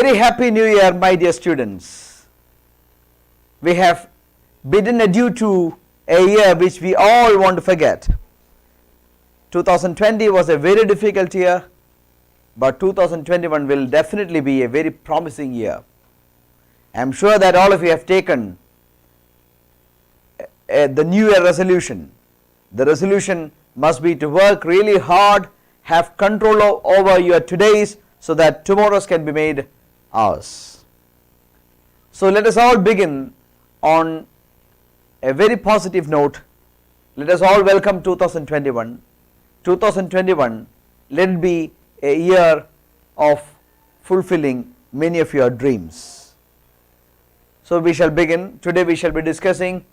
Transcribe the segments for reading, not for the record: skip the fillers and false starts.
Very happy new year, my dear students. We have bidden adieu to a year which we all want to forget. 2020 was a very difficult year, but 2021 will definitely be a very promising year. I am sure that all of you have taken the new year resolution. The resolution must be to work really hard, have control over your todays so that tomorrows can be made ours. So let us all begin on a very positive note. Let us all welcome 2021. 2021, let it be a year of fulfilling many of your dreams. So we shall begin. Today we shall be discussing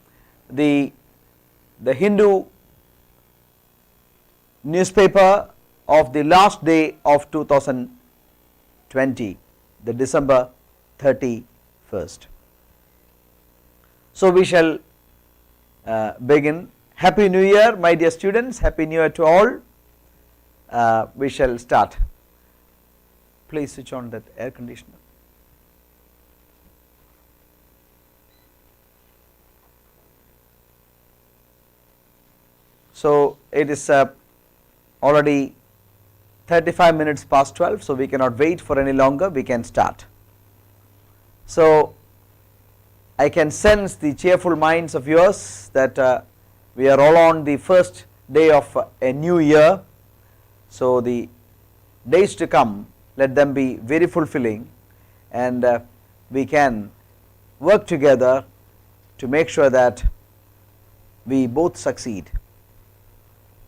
the Hindu newspaper of the last day of 2020, the December 31st. So we shall begin. Happy New Year, my dear students. Happy New Year to all. We shall start. Please switch on that air conditioner. So it is already 35 minutes past 12, so we cannot wait for any longer. We can start. So I can sense the cheerful minds of yours that we are all on the first day of a new year. So the days to come, let them be very fulfilling, and we can work together to make sure that we both succeed.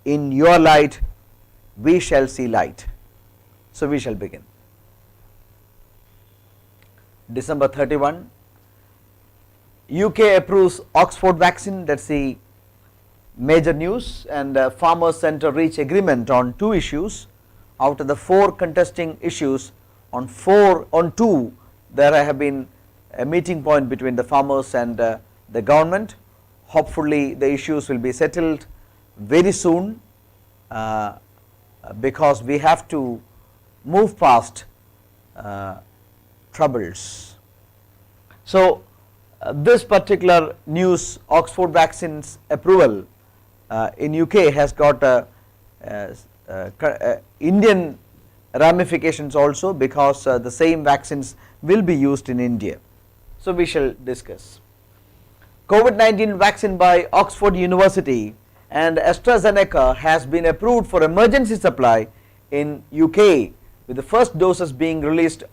In your light, we shall see light. So we shall begin. December 31, UK approves Oxford vaccine. That's the major news. And Farmers Centre reach agreement on 2 issues. Out of the 4 contesting issues, on 2 there have been a meeting point between the farmers and the government. Hopefully the issues will be settled very soon, because we have to move past troubles. So this particular news, Oxford vaccines approval in UK, has got Indian ramifications also, because the same vaccines will be used in India. So we shall discuss. COVID-19 vaccine by Oxford University and AstraZeneca has been approved for emergency supply in UK, with the first doses being released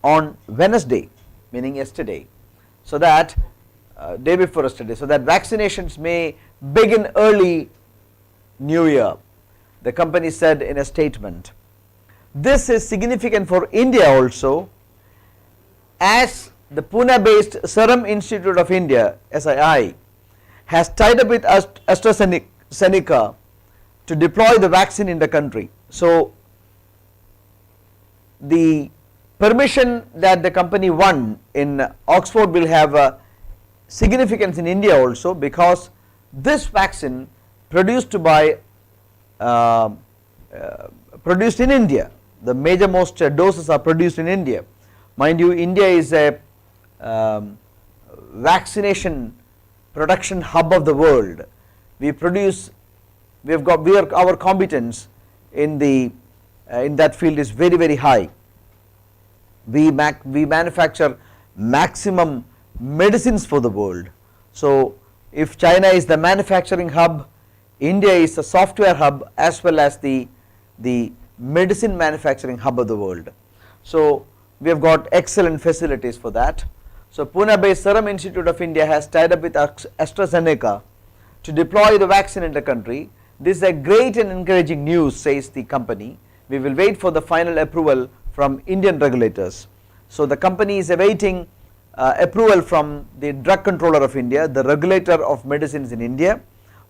on Wednesday, meaning yesterday, so that day before yesterday, so that vaccinations may begin early New Year, the company said in a statement. This is significant for India also, as the Pune-based Serum Institute of India (SII) has tied up with AstraZeneca to deploy the vaccine in the country. So the permission that the company won in Oxford will have significance in India also, because this vaccine produced in India, the major most doses are produced in India. Mind you, India is a vaccination production hub of the world. Our competence in that field is very, very high. We manufacture maximum medicines for the world. So if China is the manufacturing hub, India is the software hub as well as the medicine manufacturing hub of the world. So we have got excellent facilities for that. So Pune-based Serum Institute of India has tied up with AstraZeneca to deploy the vaccine in the country. This is a great and encouraging news, says the company. We will wait for the final approval from Indian regulators. So the company is awaiting approval from the Drug Controller of India, the regulator of medicines in India.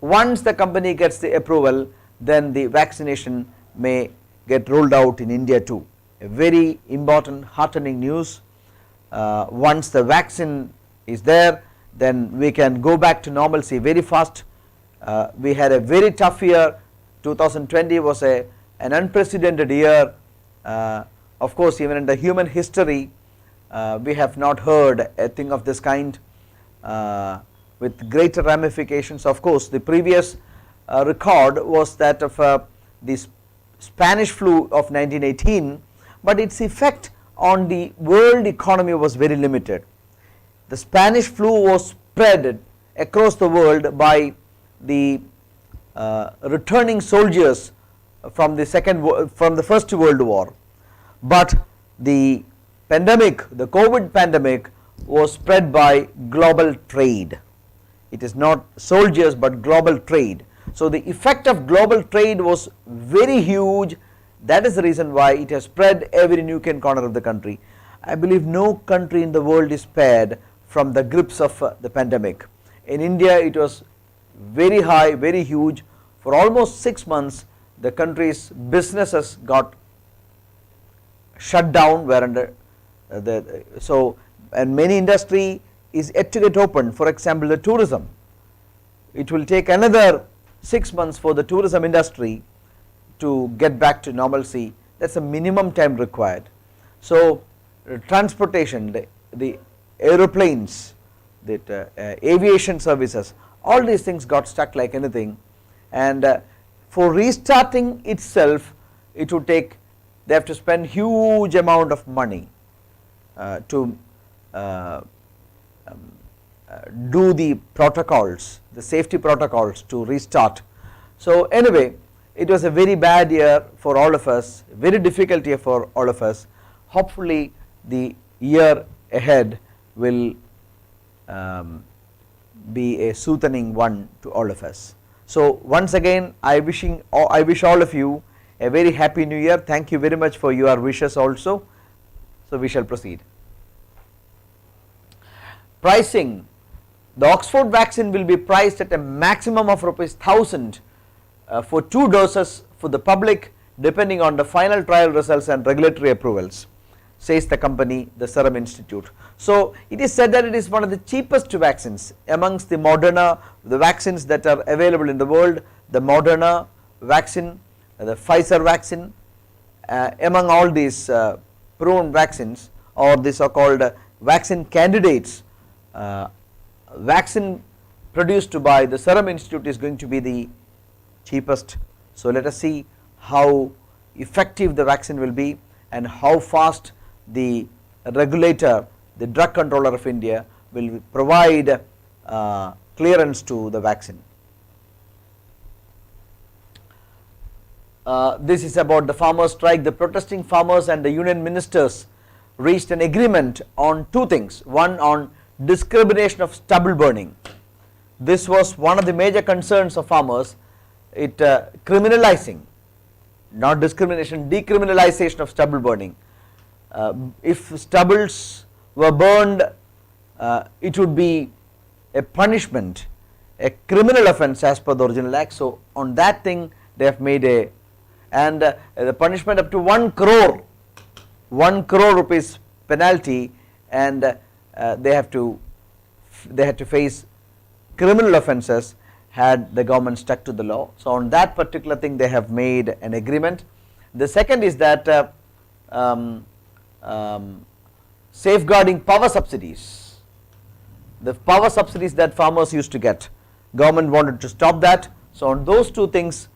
Once the company gets the approval, then the vaccination may get rolled out in India too. A very important, heartening news. Once the vaccine is there, then we can go back to normalcy very fast. We had a very tough year. 2020 was an unprecedented year. Of course, even in the human history, we have not heard a thing of this kind with greater ramifications. Of course, the previous record was that of the Spanish flu of 1918, but its effect on the world economy was very limited. The Spanish flu was spread across the world by the returning soldiers from the First World War, but the pandemic, the COVID pandemic, was spread by global trade. It is not soldiers but global trade. So the effect of global trade was very huge. That is the reason why it has spread every nook and corner of the country. I believe no country in the world is spared from the grips of the pandemic. In India it was very high, very huge. For almost 6 months the country's businesses got shut down, and many industry is yet to get opened. For example, the tourism. It will take another 6 months for the tourism industry to get back to normalcy. That's a minimum time required. So transportation, the aeroplanes, the aviation services, all these things got stuck like anything, and for restarting itself it would take, they have to spend huge amount of money to do the protocols, the safety protocols to restart. So anyway, it was a very bad year for all of us, very difficult year for all of us. Hopefully the year ahead will be a soothing one to all of us. So once again I wish all of you a very happy new year. Thank you very much for your wishes also. So we shall proceed. Pricing. The Oxford vaccine will be priced at a maximum of ₹1,000 for 2 doses for the public, depending on the final trial results and regulatory approvals, says the company, the Serum Institute. So it is said that it is one of the cheapest vaccines amongst the Moderna, the vaccines that are available in the world. The Moderna vaccine, the Pfizer vaccine, among all these proven vaccines or the so-called vaccine candidates, vaccine produced by the Serum Institute is going to be the cheapest. So let us see how effective the vaccine will be and how fast the regulator, the drug controller of India, will provide clearance to the vaccine. This is about the farmers' strike. The protesting farmers and the union ministers reached an agreement on 2 things. One, on discrimination of stubble burning. This was one of the major concerns of farmers. It criminalizing, not discrimination, decriminalization of stubble burning. If stubbles were burned, it would be a punishment, a criminal offence as per the original act. So on that thing they have made a, and the punishment up to 1 crore rupees penalty, and they had to face criminal offences had the government stuck to the law. So on that particular thing they have made an agreement. The second is that safeguarding power subsidies, the power subsidies that farmers used to get, government wanted to stop that. So on those 2 things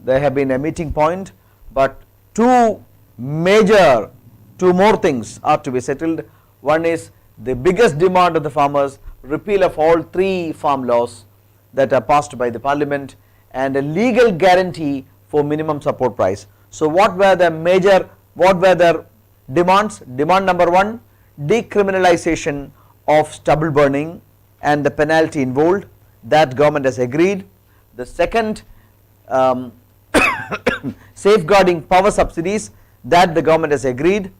there have been a meeting point, but 2 more things are to be settled. One is the biggest demand of the farmers, repeal of all 3 farm laws that are passed by the parliament, and a legal guarantee for minimum support price. So what were their demands? Demand number 1, decriminalization of stubble burning and the penalty involved, that government has agreed. The second, safeguarding power subsidies, that the government has agreed.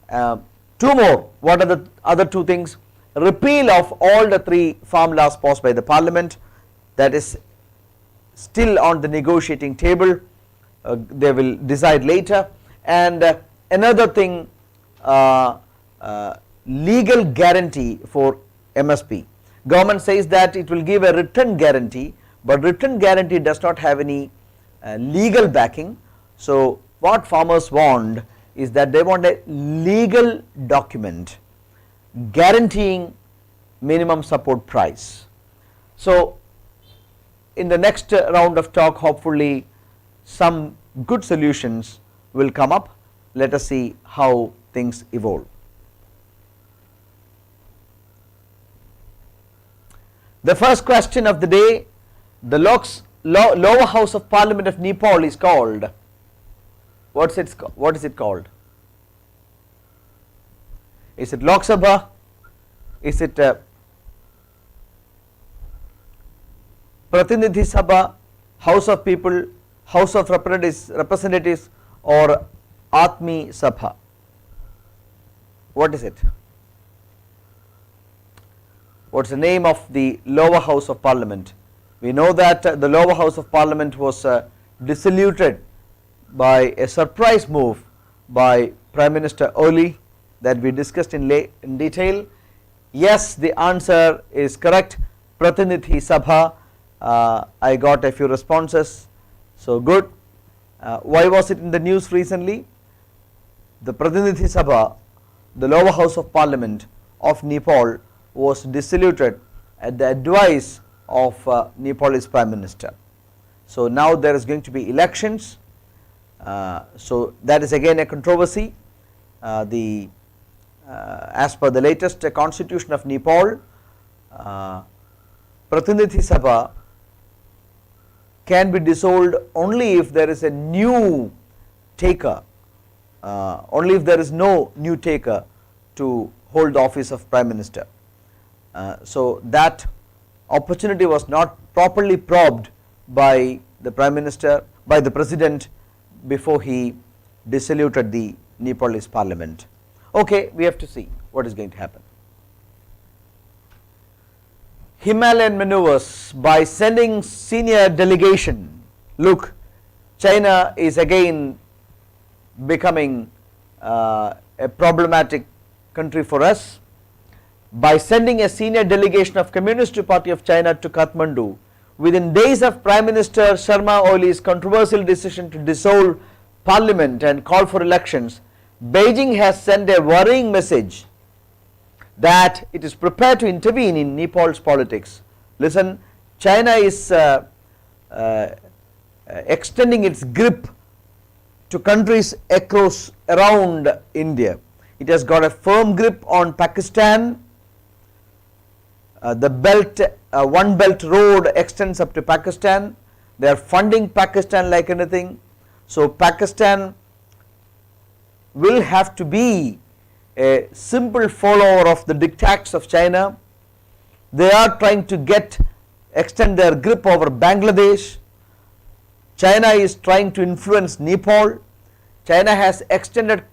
2 more, what are the other 2 things? Repeal of all the 3 farm laws passed by the parliament, that is still on the negotiating table, they will decide later. And another thing, legal guarantee for MSP. Government says that it will give a written guarantee, but written guarantee does not have any legal backing. So what farmers want is that they want a legal document guaranteeing minimum support price. So in the next round of talk, hopefully some good solutions will come up. Let us see how things evolve. The first question of the day, the lower house of parliament of Nepal is called, what is it called? Is it Lok Sabha? Is it Pratinidhi Sabha, House of People, House of Representatives, or Atmi Sabha? What is it? What is the name of the lower house of parliament? We know that the lower house of parliament was dissoluted by a surprise move by Prime Minister Oli that we discussed in detail. Yes, the answer is correct, Pratinidhi Sabha. I got a few responses, so good. Why was it in the news recently? The Pratinidhi Sabha, the lower house of parliament of Nepal, was dissoluted at the advice of Nepalese Prime Minister. So now there is going to be elections. So that is again a controversy. As per the latest constitution of Nepal, Pratinidhi Sabha can be dissolved only if there is a new taker, only if there is no new taker to hold the office of Prime Minister. So that opportunity was not properly probed by the Prime Minister, by the President, before he dissoluted the Nepalese Parliament. Okay, we have to see what is going to happen. Himalayan maneuvers by sending senior delegation. Look, China is again becoming a problematic country for us. By sending a senior delegation of Communist Party of China to Kathmandu within days of Prime Minister Sharma Oli's controversial decision to dissolve parliament and call for elections, Beijing has sent a worrying message that it is prepared to intervene in Nepal's politics. Listen, China is extending its grip to countries around India. It has got a firm grip on Pakistan. The belt, one belt road extends up to Pakistan. They are funding Pakistan like anything. So Pakistan will have to be a simple follower of the diktats of China. They are trying to extend their grip over Bangladesh. China is trying to influence Nepal. China has extended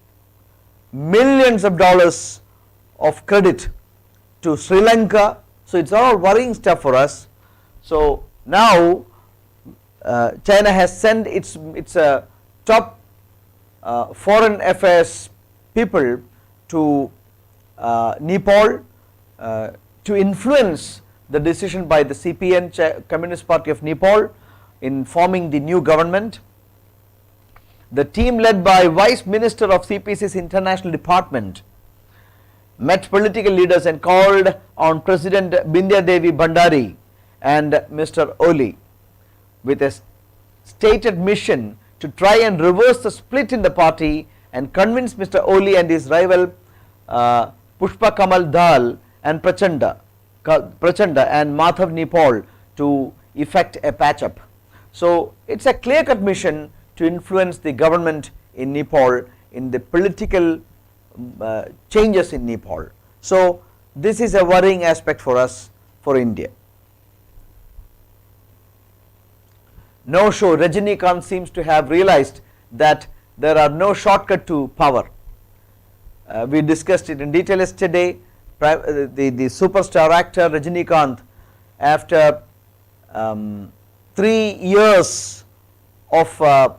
millions of dollars of credit to Sri Lanka. So it's all worrying stuff for us. So now China has sent its top foreign affairs people to Nepal to influence the decision by the CPN, Communist Party of Nepal, in forming the new government. The team led by Vice Minister of CPC's International Department met political leaders and called on President Bindya Devi Bhandari and Mr. Oli with a stated mission to try and reverse the split in the party and convince Mr. Oli and his rival Pushpa Kamal Dal and Prachanda and Madhav Nepal to effect a patch up. So it's a clear-cut mission to influence the government in Nepal in the political changes in Nepal. So this is a worrying aspect for us, for India. No show, Rajinikanth seems to have realized that there are no shortcut to power. We discussed it in detail yesterday. The superstar actor Rajinikanth, after 3 years of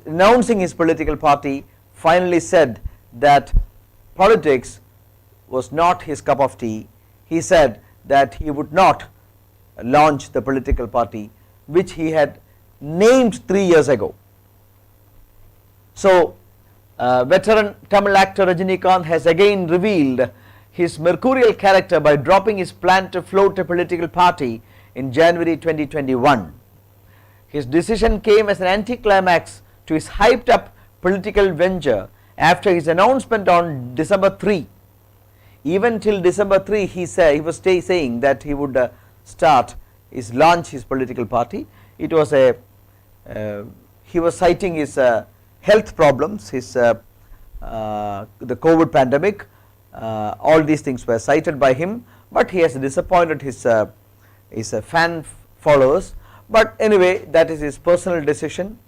announcing his political party, finally said that politics was not his cup of tea. He said that he would not launch the political party which he had named 3 years ago. So Veteran Tamil actor Rajinikanth has again revealed his mercurial character by dropping his plan to float a political party in January 2021. His decision came as an anticlimax to his hyped up political venture after his announcement on December 3. Even till December 3 he was saying that he would launch his political party. It was he was citing his health problems, the COVID pandemic, all these things were cited by him, but he has disappointed his fan followers. But anyway, that is his personal decision.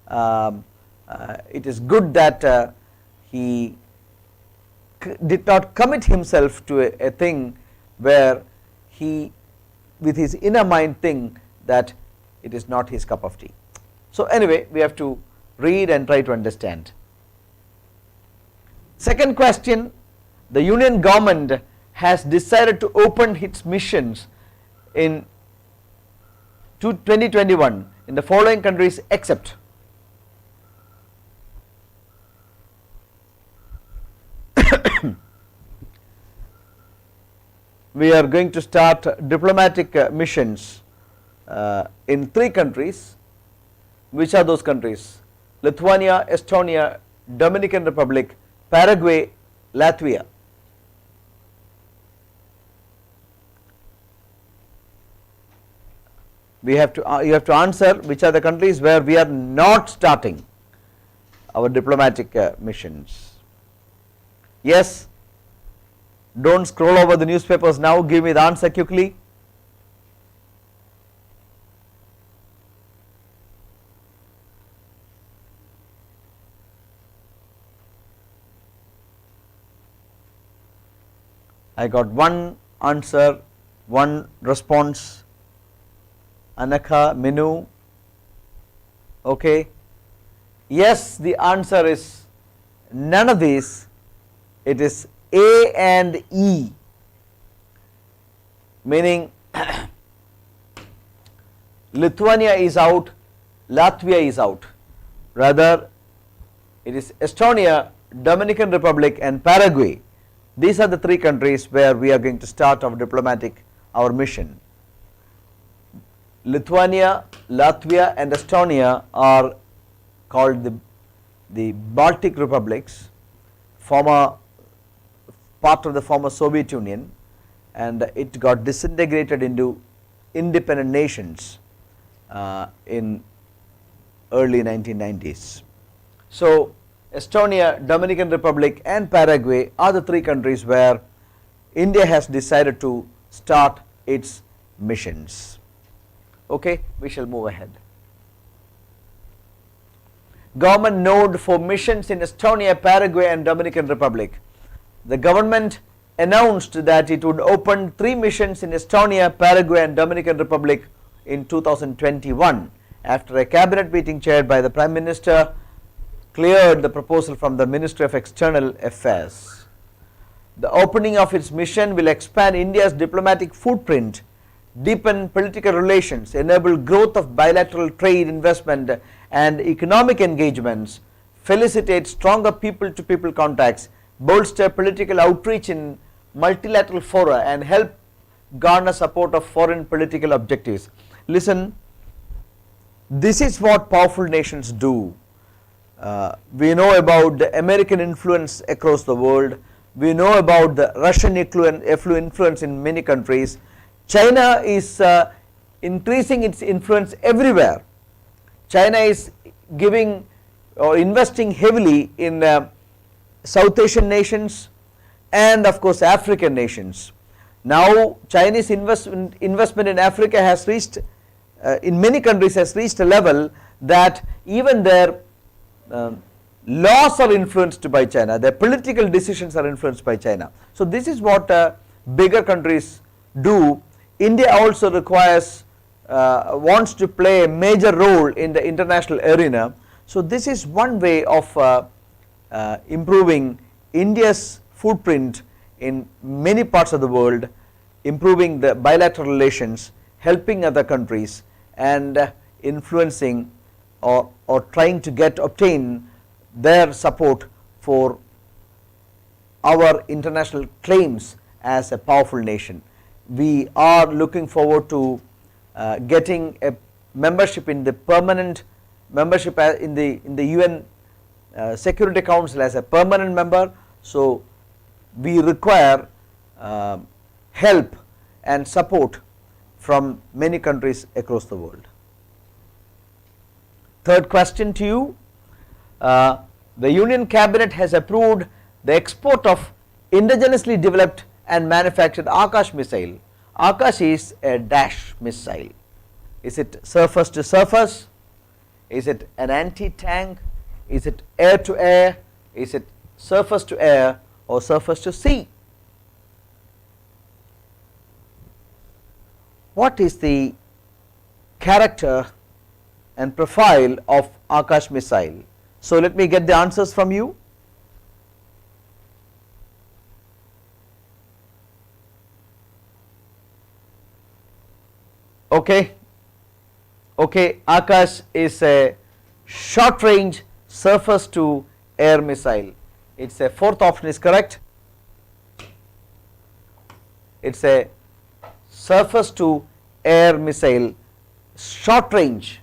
It is good that he did not commit himself to a thing where he with his inner mind think that it is not his cup of tea. So anyway, we have to read and try to understand. Second question, the union government has decided to open its missions in 2021 in the following countries except we are going to start diplomatic missions in 3 countries. Which are those countries? Lithuania, Estonia, Dominican Republic, Paraguay, Latvia. You have to answer which are the countries where we are not starting our diplomatic missions. Yes, don't scroll over the newspapers now, give me the answer quickly. I got one answer, one response. Anaka, Minu, okay. Yes, the answer is none of these. It is A and E, meaning Lithuania is out, Latvia is out. Rather, it is Estonia, Dominican Republic and Paraguay. These are the 3 countries where we are going to start our mission. Lithuania, Latvia and Estonia are called the Baltic republics, part of the former Soviet Union, and it got disintegrated into independent nations in early 1990s. So Estonia, Dominican Republic and Paraguay are the 3 countries where India has decided to start its missions. Okay, we shall move ahead. Government node for missions in Estonia, Paraguay and Dominican Republic. The government announced that it would open 3 missions in Estonia, Paraguay and Dominican Republic in 2021 after a cabinet meeting chaired by the Prime Minister cleared the proposal from the Ministry of External Affairs. The opening of its mission will expand India's diplomatic footprint, deepen political relations, enable growth of bilateral trade, investment and economic engagements, facilitate stronger people-to-people contacts, bolster political outreach in multilateral fora and help garner support of foreign political objectives. Listen, this is what powerful nations do. We know about the American influence across the world. We know about the Russian influence in many countries. China is increasing its influence everywhere. China is giving or investing heavily in South Asian nations and of course African nations. Now Chinese investment in Africa has reached, in many countries has reached a level that even their laws are influenced by China, their political decisions are influenced by China. So this is what bigger countries do. India also wants to play a major role in the international arena. So this is one way of improving India's footprint in many parts of the world, improving the bilateral relations, helping other countries and influencing or trying to obtain their support for our international claims as a powerful nation. We are looking forward to getting a membership in the permanent membership in the UN Security Council as a permanent member. So we require help and support from many countries across the world. Third question to you, the Union Cabinet has approved the export of indigenously developed and manufactured Akash missile. Akash is a dash missile. Is it surface to surface? Is it an anti-tank? Is it air to air? Is it surface to air or surface to sea? What is the character and profile of Akash missile? So let me get the answers from you. Okay, Akash is a short range surface to air missile. It's a fourth option is correct. It's a surface to air missile, short range.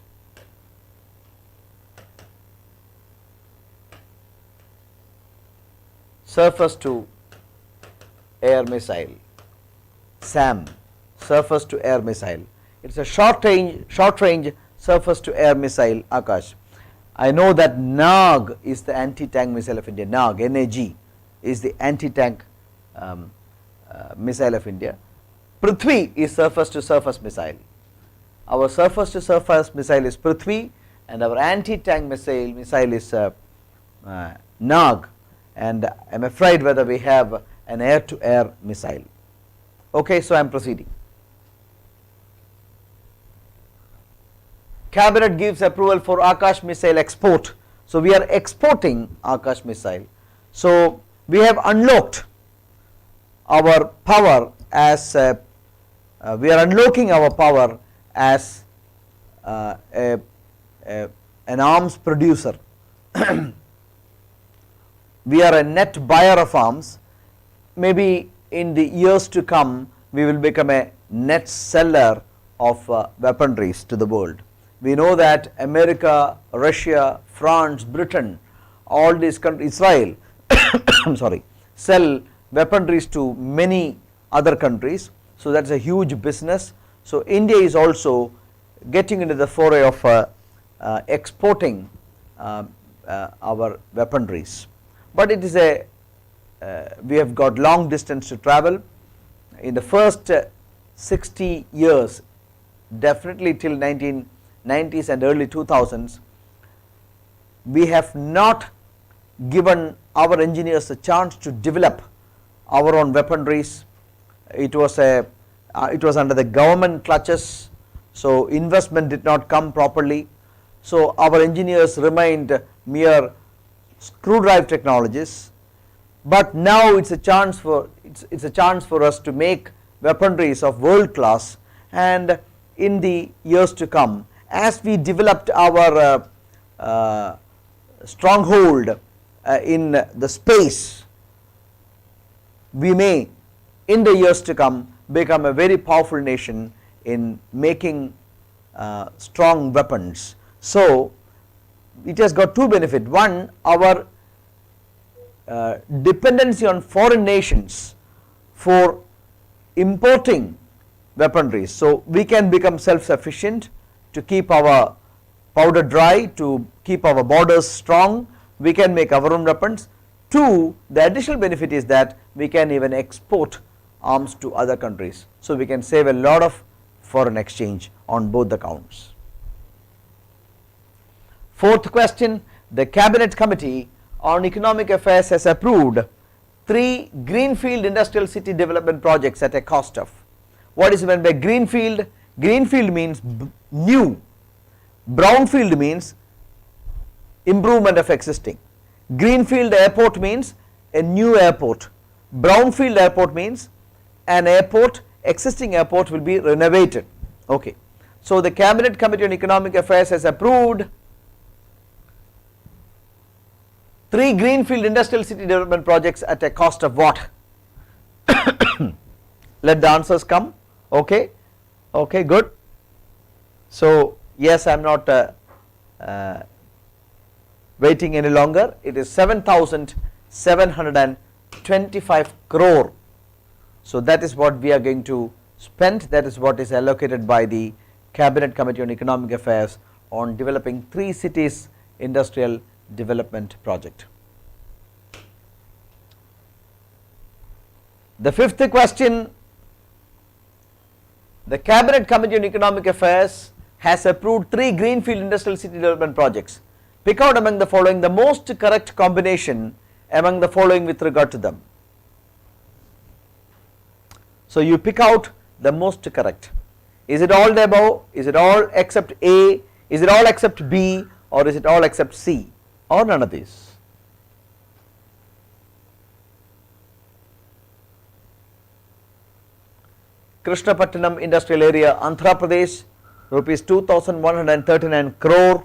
Surface to air missile, SAM, surface to air missile. It's a short range surface to air missile, Akash. I know that NAG is the anti-tank missile of India. NAG is the anti-tank missile of India. Prithvi is surface to surface missile. Our surface to surface missile is Prithvi, and our anti-tank missile is NAG, and I am afraid whether we have an air to air missile. Okay, so I am proceeding. Cabinet gives approval for Akash missile export. So we are exporting Akash missile. So we have unlocked our power as we are unlocking our power as an arms producer. We are a net buyer of arms. Maybe in the years to come we will become a net seller of weaponries to the world. We know that America, Russia, France, Britain, all these countries, Israel, I'm sorry, sell weaponries to many other countries. So that's a huge business. So India is also getting into the foray of exporting our weaponries. But it is a we have got long distance to travel. In the first 60 years, definitely till 1990s and early 2000s, we have not given our engineers a chance to develop our own weaponries. It was under the government clutches, so investment did not come properly. So our engineers remained mere screwdriver technologies. But now it's a chance for us to make weaponries of world class, and in the years to come, as we developed our stronghold in the space, we may in the years to come become a very powerful nation in making strong weapons. So it has got two benefits. One, our dependency on foreign nations for importing weaponry. So we can become self-sufficient to keep our powder dry, to keep our borders strong. We can make our own weapons. Two, the additional benefit is that we can even export arms to other countries. So we can save a lot of foreign exchange on both the counts. Fourth question, the Cabinet Committee on Economic Affairs has approved 3 greenfield industrial city development projects at a cost of. What is meant by greenfield? Greenfield means new. Brownfield means improvement of existing. Greenfield airport means a new airport. Brownfield airport means an airport, existing airport will be renovated. Okay. So the Cabinet Committee on Economic Affairs has approved 3 greenfield industrial city development projects at a cost of what? Let the answers come. Okay, okay, good. So yes, I am not waiting any longer. It is 7,725 crore. So that is what we are going to spend. That is what is allocated by the Cabinet Committee on Economic Affairs on developing 3 cities industrial development project. The fifth question, the Cabinet Committee on Economic Affairs has approved 3 greenfield industrial city development projects. Pick out among the following the most correct combination among the following with regard to them. So you pick out the most correct. Is it all the above? Is it all except A? Is it all except B? Or is it all except C? Or none of these? Krishnapatnam industrial area, Andhra Pradesh, rupees 2,139 crore.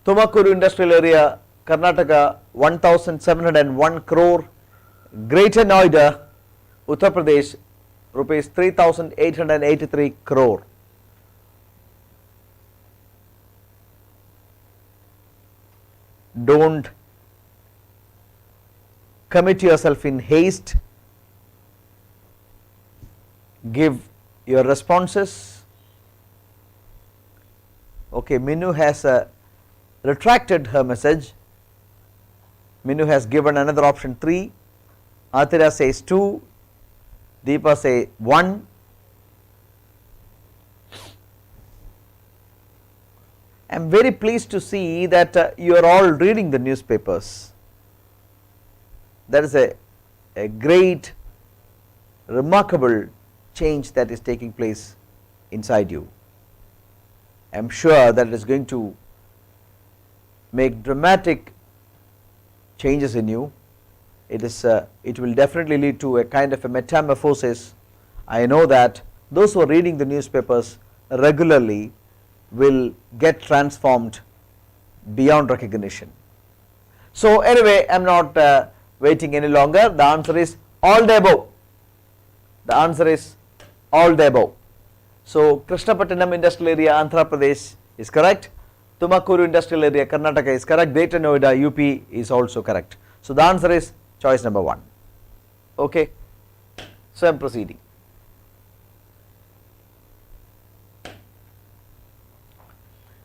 Tumakuru industrial area, Karnataka, 1,701 crore. Greater Noida, Uttar Pradesh, rupees 3,883 crore. Don't commit yourself in haste. Give your responses. Okay, Minu has retracted her message. Minu has given another option 3. Athira says 2. Deepa say 1. I am very pleased to see that you are all reading the newspapers. That is a great, remarkable change that is taking place inside you. I am sure that it is going to make dramatic changes in you. It will definitely lead to a kind of a metamorphosis. I know that those who are reading the newspapers regularly will get transformed beyond recognition. So anyway, I am not waiting any longer. The answer is all the above. The answer is all the above. So Krishnapatnam industrial area, Andhra Pradesh is correct. Tumakuru industrial area, Karnataka is correct. Greater Noida, UP is also correct. So the answer is choice number 1. Okay. So I am proceeding.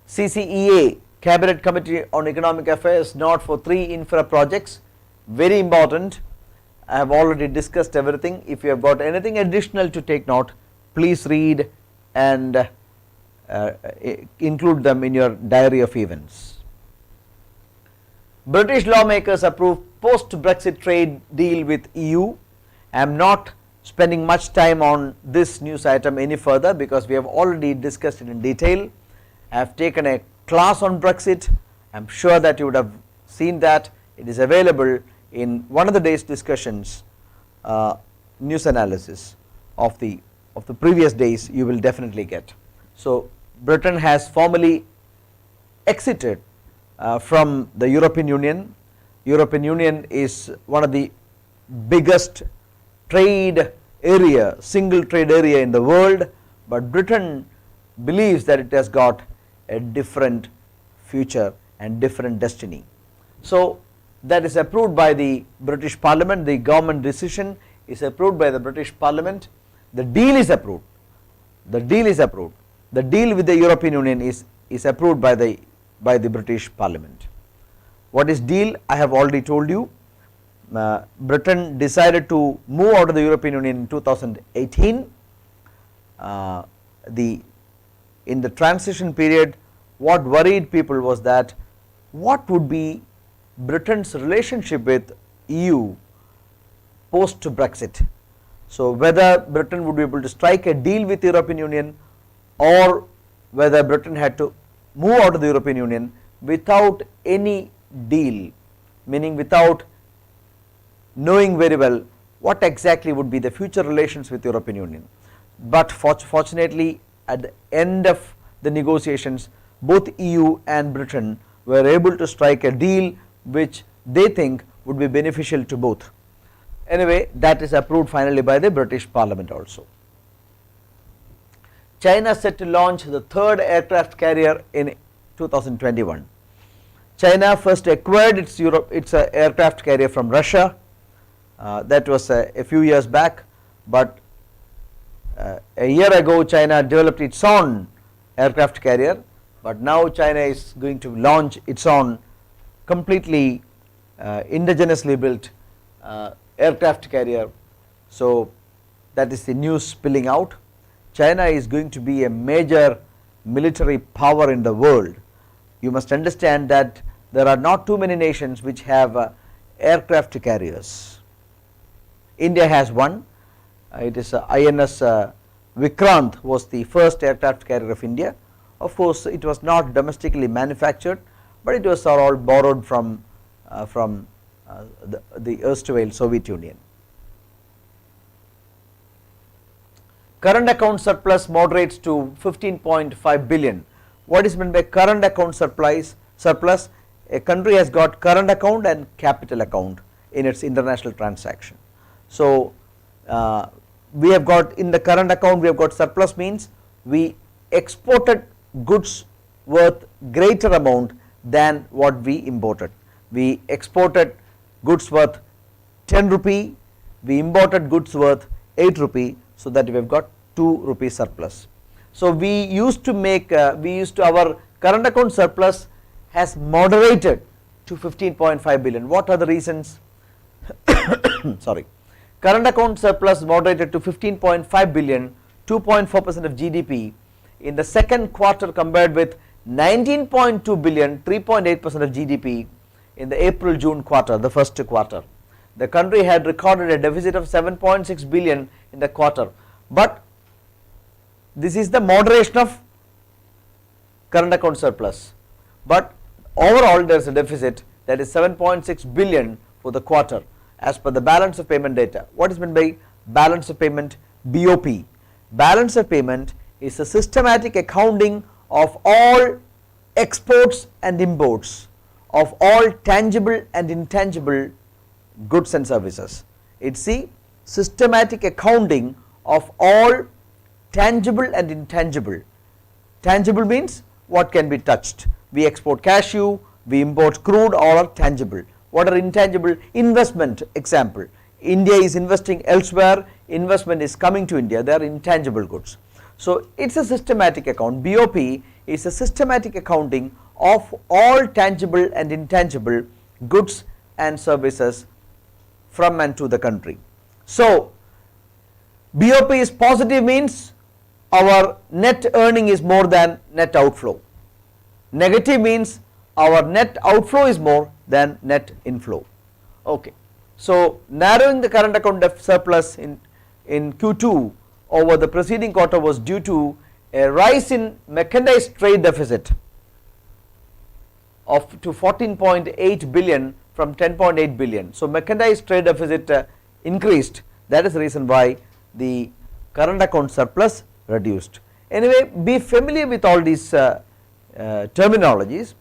CCEA, Cabinet Committee on Economic Affairs, not for 3 infra projects. Very important. I have already discussed everything. If you have got anything additional to take note, please read and include them in your diary of events. British lawmakers approved post-Brexit trade deal with EU. I am not spending much time on this news item any further because we have already discussed it in detail. I have taken a class on Brexit. I am sure that you would have seen that. It is available in one of the day's discussions, news analysis of the previous days you will definitely get. So Britain has formally exited from the European Union. European Union is one of the biggest trade area, single trade area in the world, but Britain believes that it has got a different future and different destiny. So that is approved by the British Parliament. The government decision is approved by the British Parliament. The deal is approved. The deal is approved. The deal with the European Union is approved by the British Parliament. What is deal? I have already told you. Britain decided to move out of the European Union in 2018. In the transition period, what worried people was that what would be Britain's relationship with EU post Brexit. So whether Britain would be able to strike a deal with the European Union or whether Britain had to move out of the European Union without any deal, meaning without knowing very well what exactly would be the future relations with the European Union. But fortunately, at the end of the negotiations, both EU and Britain were able to strike a deal which they think would be beneficial to both. Anyway, that is approved finally by the British Parliament also. China set to launch the third aircraft carrier in 2021. China first acquired its aircraft carrier from Russia, that was a few years back, but a year ago China developed its own aircraft carrier, but now China is going to launch its own completely indigenously built aircraft carrier. So that is the news spilling out. China is going to be a major military power in the world. You must understand that there are not too many nations which have aircraft carriers. India has one, it is INS Vikrant was the first aircraft carrier of India. Of course, it was not domestically manufactured, but it was all borrowed from the erstwhile Soviet Union. Current account surplus moderates to 15.5 billion. What is meant by current account surplus? A country has got current account and capital account in its international transaction. So we have got in the current account, we have got surplus, means we exported goods worth greater amount than what we imported. We exported goods worth 10 rupee, we imported goods worth 8 rupee, so that we have got 2 rupee surplus. So we used to make our current account surplus has moderated to 15.5 billion. What are the reasons? Sorry. Current account surplus moderated to 15.5 billion, 2.4% of GDP in the second quarter, compared with 19.2 billion, 3.8% of GDP in the April-June quarter, the first quarter. The country had recorded a deficit of 7.6 billion in the quarter, but this is the moderation of current account surplus, but overall there is a deficit, that is 7.6 billion for the quarter as per the balance of payment data. What is meant by balance of payment? BOP. Balance of payment is a systematic accounting of all exports and imports of all tangible and intangible goods and services. It is the systematic accounting of all tangible and intangible. Tangible means what can be touched. We export cashew, we import crude, all are tangible. What are intangible? Investment, example. India is investing elsewhere, investment is coming to India, they are intangible goods. So it is a systematic account. BOP is a systematic accounting of all tangible and intangible goods and services from and to the country. So BOP is positive, means our net earning is more than net outflow. Negative means our net outflow is more than net inflow. Okay. So narrowing the current account surplus in Q2 over the preceding quarter was due to a rise in mechanized trade deficit to 14.8 billion from 10.8 billion. So mechanized trade deficit increased. That is the reason why the current account surplus reduced. Anyway, be familiar with all these terminologies.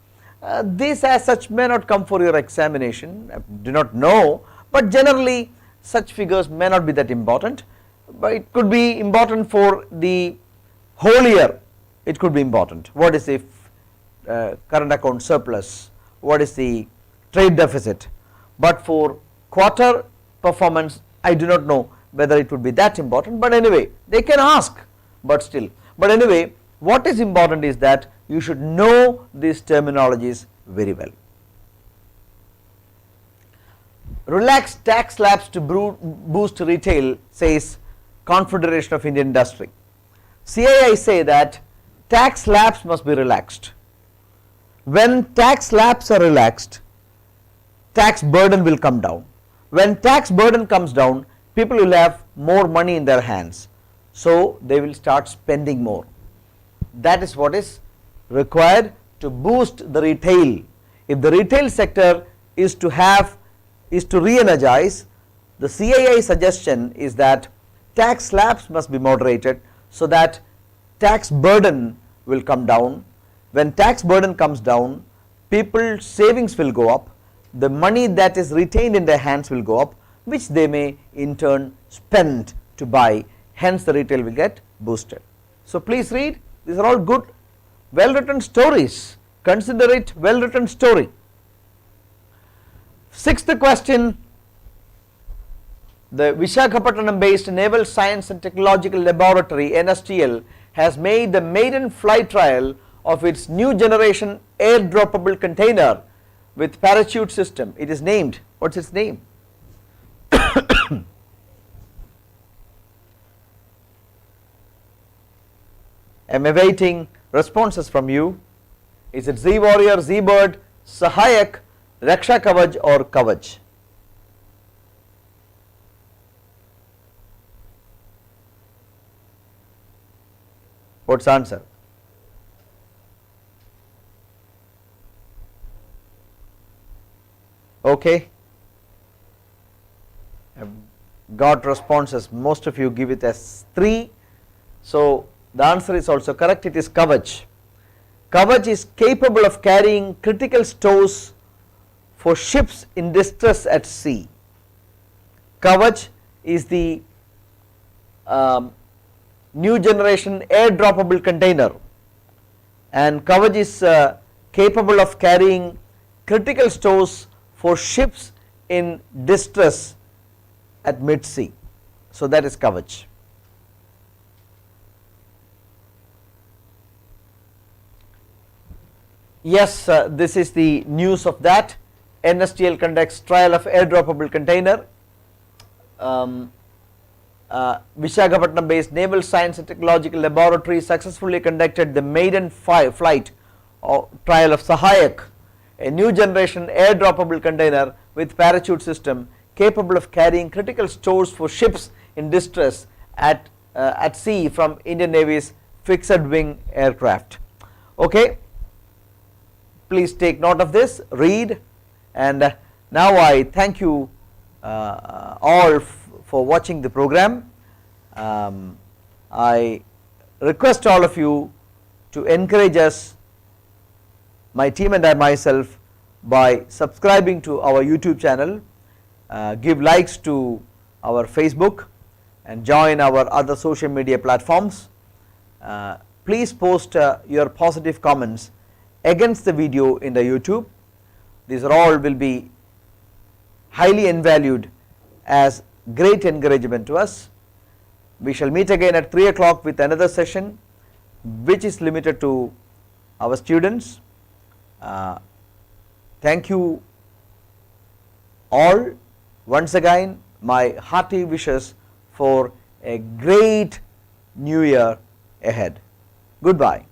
These as such may not come for your examination, do not know, but generally such figures may not be that important, but it could be important for the whole year. It could be important. What is the current account surplus? What is the trade deficit? But for quarter performance, I do not know whether it would be that important, but anyway they can ask, but still. But anyway, what is important is that you should know these terminologies very well. Relax tax slabs to boost retail, says Confederation of Indian Industry. CII say that tax slabs must be relaxed. When tax slabs are relaxed, tax burden will come down. When tax burden comes down, people will have more money in their hands, so they will start spending more. That is what is required to boost the retail. If the retail sector is to re-energize, the CII suggestion is that tax slabs must be moderated so that tax burden will come down. When tax burden comes down, people's savings will go up, the money that is retained in their hands will go up, which they may in turn spend to buy, hence the retail will get boosted. So please read, these are all good, well written stories, consider it well written story. Sixth question, the Visakhapatnam based Naval Science and Technological Laboratory NSTL has made the maiden flight trial of its new generation airdroppable container with parachute system. It is named, what is its name? I am awaiting responses from you. Is it Z Warrior, Z Bird, Sahayak, Raksha Kavach or Kavach? What's the answer? Okay, I've got responses, most of you give it as 3, so the answer is also correct, it is Kavach. Kavach is capable of carrying critical stores for ships in distress at sea. Kavach is the new generation airdroppable container, and Kavach is capable of carrying critical stores for ships in distress at mid sea. So that is Kavach. Yes, this is the news of that. NSTL conducts trial of airdroppable container. Visakhapatnam based Naval Science and Technological Laboratory successfully conducted the maiden flight or trial of Sahayak, a new generation airdroppable container with parachute system capable of carrying critical stores for ships in distress at sea from Indian Navy's fixed wing aircraft. Okay, please take note of this, read, and now I thank you all for watching the program. I request all of you to encourage us, my team and I myself, by subscribing to our YouTube channel, give likes to our Facebook and join our other social media platforms. Please post your positive comments against the video in the YouTube. These are all will be highly invalued as great encouragement to us. We shall meet again at 3 o'clock with another session which is limited to our students. Thank you all. Once again, my hearty wishes for a great new year ahead. Goodbye.